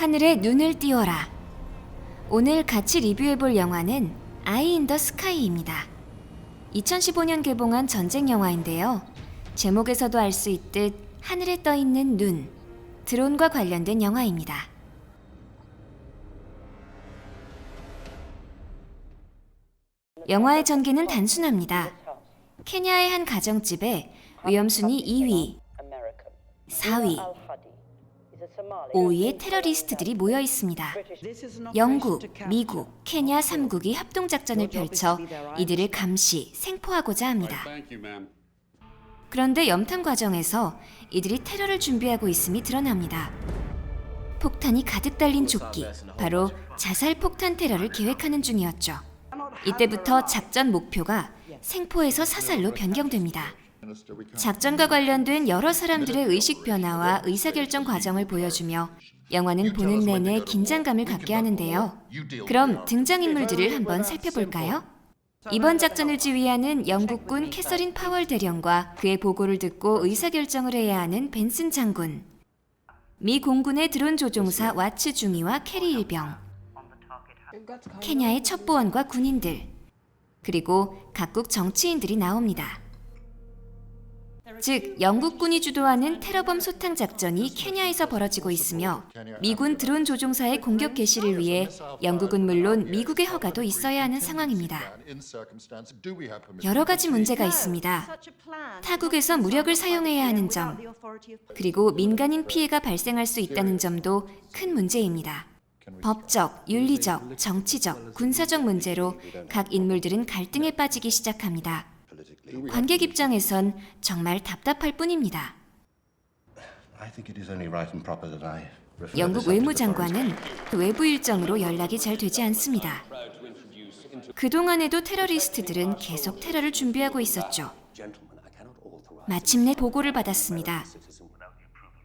하늘에 눈을 띄워라. 오늘 같이 리뷰해볼 영화는 아이 인 더 스카이입니다. 2015년 개봉한 전쟁 영화인데요. 제목에서도 알 수 있듯 하늘에 떠있는 눈, 드론과 관련된 영화입니다. 영화의 전개는 단순합니다. 케냐의 한 가정집에 위험순위 2위, 4위, 5위의 테러리스트들이 모여 있습니다. 영국, 미국, 케냐 3국이 합동작전을 펼쳐 이들을 감시, 생포하고자 합니다. 그런데 염탐 과정에서 이들이 테러를 준비하고 있음이 드러납니다. 폭탄이 가득 달린 조끼, 바로 자살 폭탄 테러를 계획하는 중이었죠. 이때부터 작전 목표가 생포에서 사살로 변경됩니다. 작전과 관련된 여러 사람들의 의식 변화와 의사결정 과정을 보여주며 영화는 보는 내내 긴장감을 갖게 하는데요. 그럼 등장인물들을 한번 살펴볼까요? 이번 작전을 지휘하는 영국군 캐서린 파월 대령과 그의 보고를 듣고 의사결정을 해야 하는 벤슨 장군, 미 공군의 드론 조종사 와츠 중위와 캐리 일병, 케냐의 첩보원과 군인들, 그리고 각국 정치인들이 나옵니다. 즉, 영국군이 주도하는 테러범 소탕 작전이 케냐에서 벌어지고 있으며 미군 드론 조종사의 공격 개시를 위해 영국은 물론 미국의 허가도 있어야 하는 상황입니다. 여러 가지 문제가 있습니다. 타국에서 무력을 사용해야 하는 점, 그리고 민간인 피해가 발생할 수 있다는 점도 큰 문제입니다. 법적, 윤리적, 정치적, 군사적 문제로 각 인물들은 갈등에 빠지기 시작합니다. 관객 입장에선 정말 답답할 뿐입니다. 영국 외무장관은 외부 일정으로 연락이 잘 되지 않습니다. 그동안에도 테러리스트들은 계속 테러를 준비하고 있었죠. 마침내 보고를 받았습니다.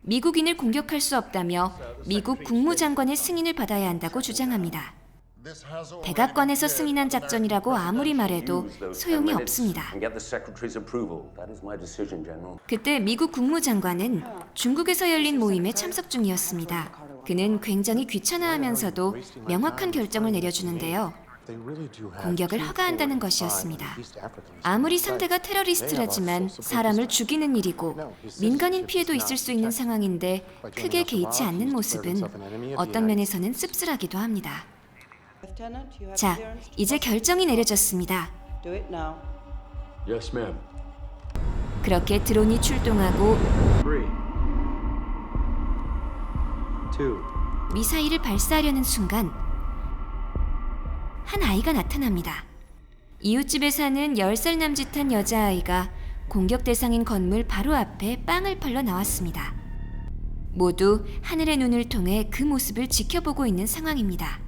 미국인을 공격할 수 없다며 미국 국무장관의 승인을 받아야 한다고 주장합니다. 백악관에서 승인한 작전이라고 아무리 말해도 소용이 없습니다. 그때 미국 국무장관은 중국에서 열린 모임에 참석 중이었습니다. 그는 굉장히 귀찮아하면서도 명확한 결정을 내려주는데요. 공격을 허가한다는 것이었습니다. 아무리 상대가 테러리스트라지만 사람을 죽이는 일이고 민간인 피해도 있을 수 있는 상황인데 크게 개의치 않는 모습은 어떤 면에서는 씁쓸하기도 합니다. 자, 이제 결정이 내려졌습니다. Yes, ma'am. 그렇게 드론이 출동하고 3, 2. 미사일을 발사하려는 순간 한 아이가 나타납니다. 이웃집에 사는 10살 남짓한 여자아이가 공격 대상인 건물 바로 앞에 빵을 팔러 나왔습니다. 모두 하늘의 눈을 통해 그 모습을 지켜보고 있는 상황입니다.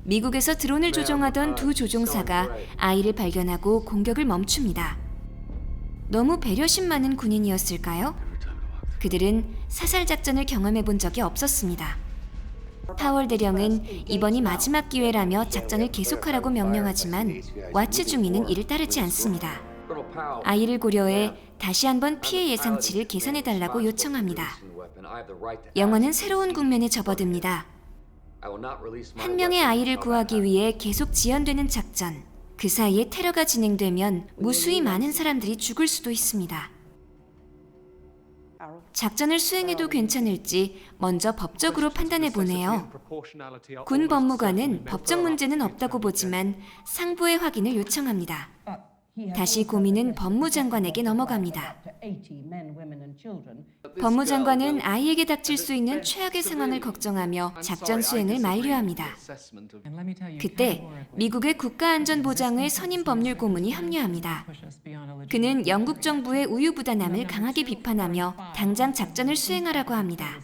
미국에서 드론을 조종하던 두 조종사가 아이를 발견하고 공격을 멈춥니다. 너무 배려심 많은 군인이었을까요? 그들은 사살 작전을 경험해 본 적이 없었습니다. 파월 대령은 이번이 마지막 기회라며 작전을 계속하라고 명령하지만 와츠 중위는 이를 따르지 않습니다. 아이를 고려해 다시 한번 피해 예상치를 계산해달라고 요청합니다. 영화는 새로운 국면에 접어듭니다. 한 명의 아이를 구하기 위해 계속 지연되는 작전. 그 사이에 테러가 진행되면 무수히 많은 사람들이 죽을 수도 있습니다. 작전을 수행해도 괜찮을지 먼저 법적으로 판단해 보네요. 군 법무관은 법적 문제는 없다고 보지만 상부의 확인을 요청합니다. 다시 고민은 법무장관에게 넘어갑니다. 법무장관은 아이에게 닥칠 수 있는 최악의 상황을 걱정하며 작전 수행을 만료합니다. 그때 미국의 국가안전보장회 선임 법률고문이 합류합니다. 그는 영국 정부의 우유부단함을 강하게 비판하며 당장 작전을 수행하라고 합니다.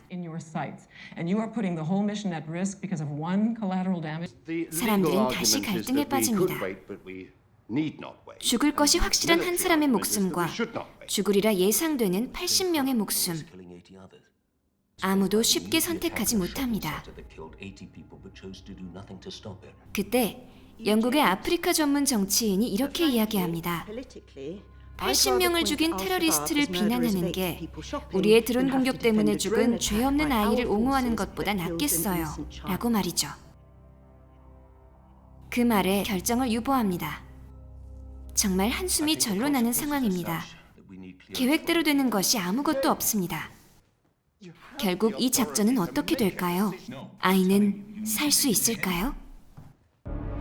사람들은 다시 갈등에 빠집니다. 죽을 것이 확실한 한 사람의 목숨과 죽으리라 예상되는 80명의 목숨. 아무도 쉽게 선택하지 못합니다. 그때 영국의 아프리카 전문 정치인이 이렇게 이야기합니다. 80명을 죽인 테러리스트를 비난하는 게 우리의 드론 공격 때문에 죽은 죄 없는 아이를 옹호하는 것보다 낫겠어요. 라고 말이죠. 그 말에 결정을 유보합니다. 정말 한숨이 절로 나는 상황입니다. 계획대로 되는 것이 아무것도 없습니다. 결국 이 작전은 어떻게 될까요? 아이는 살 수 있을까요?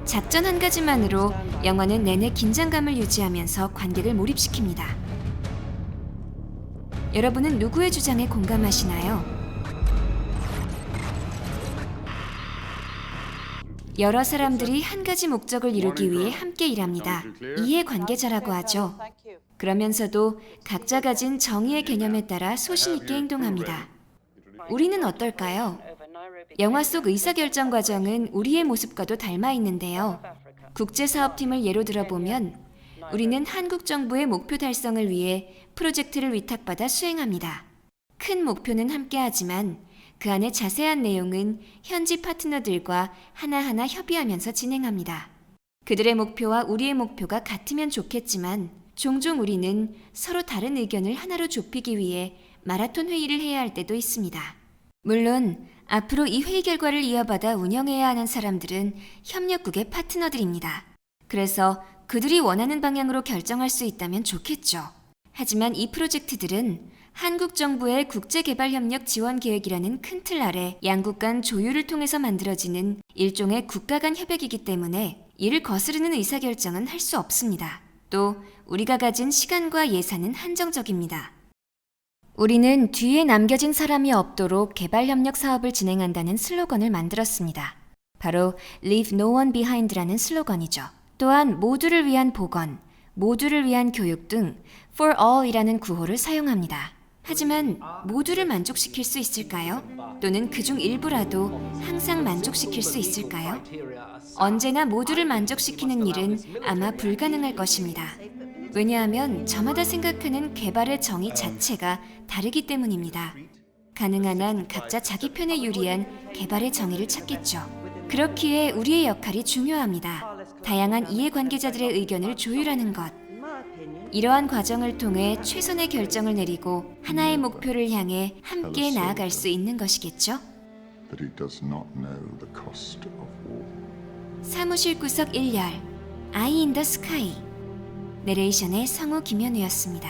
작전 한 가지만으로 영화는 내내 긴장감을 유지하면서 관객을 몰입시킵니다. 여러분은 누구의 주장에 공감하시나요? 여러 사람들이 한 가지 목적을 이루기 위해 함께 일합니다. 이해관계자라고 하죠. 그러면서도 각자 가진 정의의 개념에 따라 소신 있게 행동합니다. 우리는 어떨까요? 영화 속 의사결정 과정은 우리의 모습과도 닮아 있는데요. 국제사업팀을 예로 들어보면 우리는 한국 정부의 목표 달성을 위해 프로젝트를 위탁받아 수행합니다. 큰 목표는 함께하지만 그 안에 자세한 내용은 현지 파트너들과 하나하나 협의하면서 진행합니다. 그들의 목표와 우리의 목표가 같으면 좋겠지만 종종 우리는 서로 다른 의견을 하나로 좁히기 위해 마라톤 회의를 해야 할 때도 있습니다. 물론 앞으로 이 회의 결과를 이어받아 운영해야 하는 사람들은 협력국의 파트너들입니다. 그래서 그들이 원하는 방향으로 결정할 수 있다면 좋겠죠. 하지만 이 프로젝트들은 한국 정부의 국제개발협력 지원 계획이라는 큰 틀 아래 양국 간 조율을 통해서 만들어지는 일종의 국가 간 협약이기 때문에 이를 거스르는 의사결정은 할 수 없습니다. 또 우리가 가진 시간과 예산은 한정적입니다. 우리는 뒤에 남겨진 사람이 없도록 개발협력 사업을 진행한다는 슬로건을 만들었습니다. 바로 Leave No One Behind라는 슬로건이죠. 또한 모두를 위한 보건, 모두를 위한 교육 등 For All이라는 구호를 사용합니다. 하지만 모두를 만족시킬 수 있을까요? 또는 그중 일부라도 항상 만족시킬 수 있을까요? 언제나 모두를 만족시키는 일은 아마 불가능할 것입니다. 왜냐하면 저마다 생각하는 개발의 정의 자체가 다르기 때문입니다. 가능한 한 각자 자기 편에 유리한 개발의 정의를 찾겠죠. 그렇기에 우리의 역할이 중요합니다. 다양한 이해관계자들의 의견을 조율하는 것. 이러한 과정을 통해 최선의 결정을 내리고 하나의 목표를 향해 함께 나아갈 수 있는 것이겠죠. 사무실 구석 1열, 아이 인 더 스카이. 내레이션의 성우 김현우였습니다.